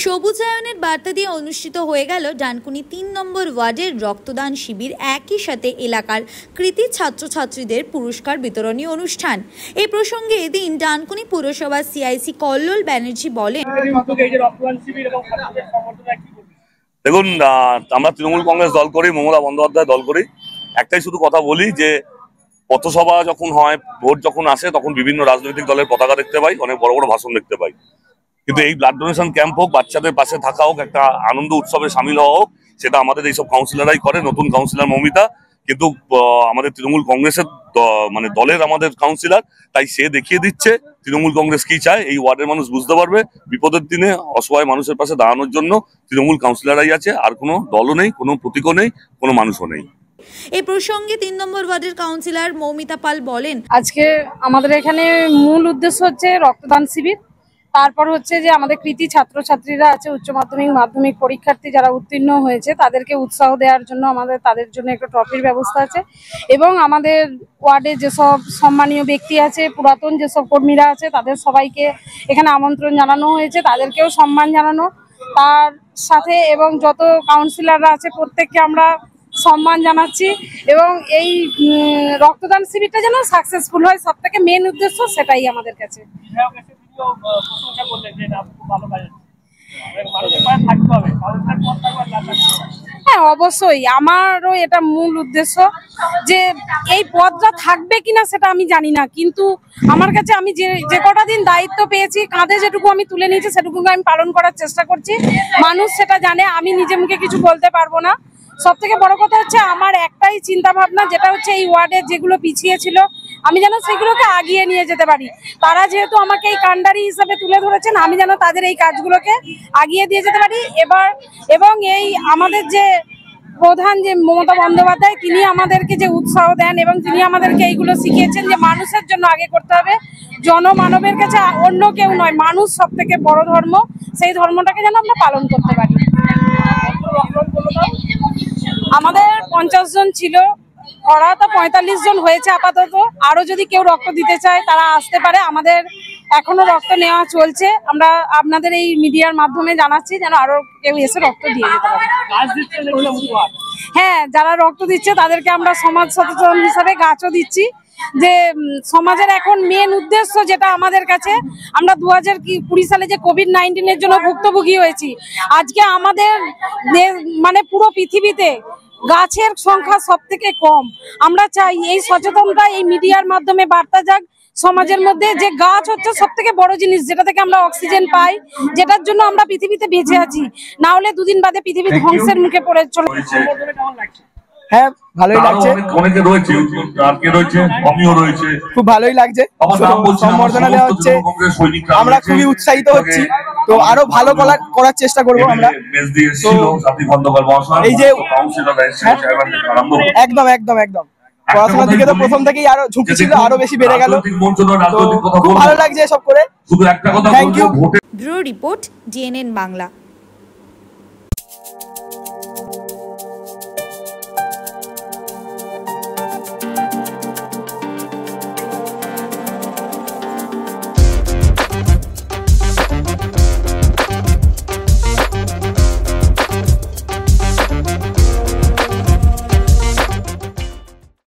সবুজায়নের বার্তা দিয়ে অনুষ্ঠিত হয়ে গেল ডানকুনি ৩ নম্বর ওয়ার্ডের রক্তদান শিবির। একই সাথে এলাকার কৃতি ছাত্রছাত্রীদের পুরস্কার বিতরণী অনুষ্ঠান। এই প্রসঙ্গে এদিন ডানকুনি পুরসভার সিআইসি কল্লোল ব্যানার্জি বলেন, দেখুন, আমরা তৃণমূল কংগ্রেস দল করি, মমতা বন্দ্যোপাধ্যায় দল করি। একটাই শুধু কথা বলি যে পথসভা যখন হয়, ভোট যখন আসে, তখন বিভিন্ন রাজনৈতিক দলের পতাকা দেখতে পাই, অনেক বড় বড় ভাষণ দেখতে পাই। কিন্তু এই ব্লাড ডোনেশন ক্যাম্প হোক, বাচ্চাদের পাশে থাকা হোক, একটা আনন্দ উৎসবে সামিল হওয়া হোক, সেটা আমাদের এইসব কাউন্সিলররাই করে। নতুন কাউন্সিলর মৌমিতা কিন্তু আমাদের তৃণমূল কংগ্রেসের দলের আমাদের কাউন্সিলর, তাই সে দেখিয়ে দিচ্ছে তৃণমূল কংগ্রেস কি চায়। এই ওয়ার্ডের মানুষ বুঝতে পারবে, বিপদের দিনে অসহায় মানুষের পাশে দাঁড়ানোর জন্য তৃণমূল কাউন্সিলররাই আছে, আর কোনো দলও নেই, কোনো প্রতীকও নেই, কোনো মানুষও নেই। এই প্রসঙ্গে ৩ নম্বর ওয়ার্ডের কাউন্সিলর মৌমিতা পাল বলেন, আজকে আমাদের এখানে মূল উদ্দেশ্য হচ্ছে রক্তদান শিবির। তারপর হচ্ছে যে আমাদের কৃতি ছাত্রছাত্রীরা আছে, উচ্চ মাধ্যমিক মাধ্যমিক পরীক্ষার্থী যারা উত্তীর্ণ হয়েছে তাদেরকে উৎসাহ দেওয়ার জন্য তাদের জন্য একটা ট্রফির ব্যবস্থা আছে। এবং আমাদের ওয়ার্ডে যেসব সম্মানীয় ব্যক্তি আছে, পুরাতন যেসব কর্মীরা আছে, তাদের সবাইকে এখানে আমন্ত্রণ জানানো হয়েছে, তাদেরকেও সম্মান জানানো। তার সাথে এবং যত কাউন্সিলররা আছে প্রত্যেককে আমরা সম্মান জানাচ্ছি। এবং এই রক্তদান শিবিরটা যেন সাকসেসফুল হয়, সব থেকে মেন উদ্দেশ্য সেটাই আমাদের কাছে। হ্যাঁ, অবশ্যই আমারও এটা মূল উদ্দেশ্য যে এই পদটা থাকবে কিনা সেটা আমি জানি না, কিন্তু আমার কাছে আমি যে কটা দিন দায়িত্ব পেয়েছি, কাঁধে যেটুকু আমি তুলে নিয়েছি সেটুকু আমি পালন করার চেষ্টা করছি। মানুষ সেটা জানে, আমি নিজে মুখে কিছু বলতে পারবো না। সব থেকে বড় কথা হচ্ছে আমার একটাই চিন্তা ভাবনা, যেটা হচ্ছে এই ওয়ার্ডে যেগুলো পিছিয়ে ছিল আমি যেন সেগুলোকে আগিয়ে নিয়ে যেতে পারি। তারা যেহেতু আমাকে এই কাণ্ডারি হিসাবে তুলে ধরেছেন, আমি যেন তাদের এই কাজগুলোকে আগিয়ে দিয়ে যেতে পারি। এবং এই আমাদের যে প্রধান যে মমতা বন্দ্যোপাধ্যায়, তিনি আমাদেরকে যে উৎসাহ দেন এবং তিনি আমাদেরকে এইগুলো শিখিয়েছেন যে মানুষের জন্য আগে করতে হবে, জনমানবের কাছে অন্য কেউ নয়, মানুষ সব থেকে বড় ধর্ম। সেই ধর্মটাকে যেন আমরা পালন করতে পারি। আমাদের 50 জন ছিল, ওরা তো 45 জন হয়েছে আপাতত। আরো যদি কেউ রক্ত দিতে চায় তারা আসতে পারে, আমাদের এখনো রক্ত নেওয়া চলছে। আমরা আপনাদের এই মিডিয়ার মাধ্যমে জানাচ্ছি যেন আরো কেউ এসে রক্ত দিয়ে যেতে পারে। হ্যাঁ, যারা রক্ত দিচ্ছে তাদেরকে আমরা সমাজ সচেতন হিসাবে গাছও দিচ্ছি। যে সমাজের এখন মেন উদ্দেশ্য যেটা আমাদের কাছে, আমরা 2020 সালে যে কোভিড-19 জন্য ভুক্তভোগী হয়েছি, আজকে আমাদের মানে পুরো পৃথিবীতে গাছের সংখ্যা সব থেকে কম। আমরা চাই এই সচেতনতা এই মিডিয়ার মাধ্যমে বার্তা যাক সমাজের মধ্যে, যে গাছ হচ্ছে সব থেকে বড় জিনিস, যেটা থেকে আমরা অক্সিজেন পাই, যেটার জন্য আমরা পৃথিবীতে বেঁচে আছি। না হলে দুদিন বাদে পৃথিবী ধ্বংসের মুখে পড়ে চলে। হ্যাঁ, ভালোই লাগছে, অনেকে রয়েছে, আর কে রয়েছে, আমিও রয়েছে, খুব ভালোই লাগছে। সম্বর্ধনা দেওয়া হচ্ছে, আমরা খুবই উৎসাহিত হচ্ছি। তো আরো ভালো করার চেষ্টা করবো আমরা। এই যে একদম একদম একদম পড়াশোনার দিকে তো প্রথম থেকেই আরো ঝুঁকি ছিল, আরো বেশি বেড়ে গেল। খুব ভালো লাগছে এসব করে। Thank you. Bureau report, DNN Bangla.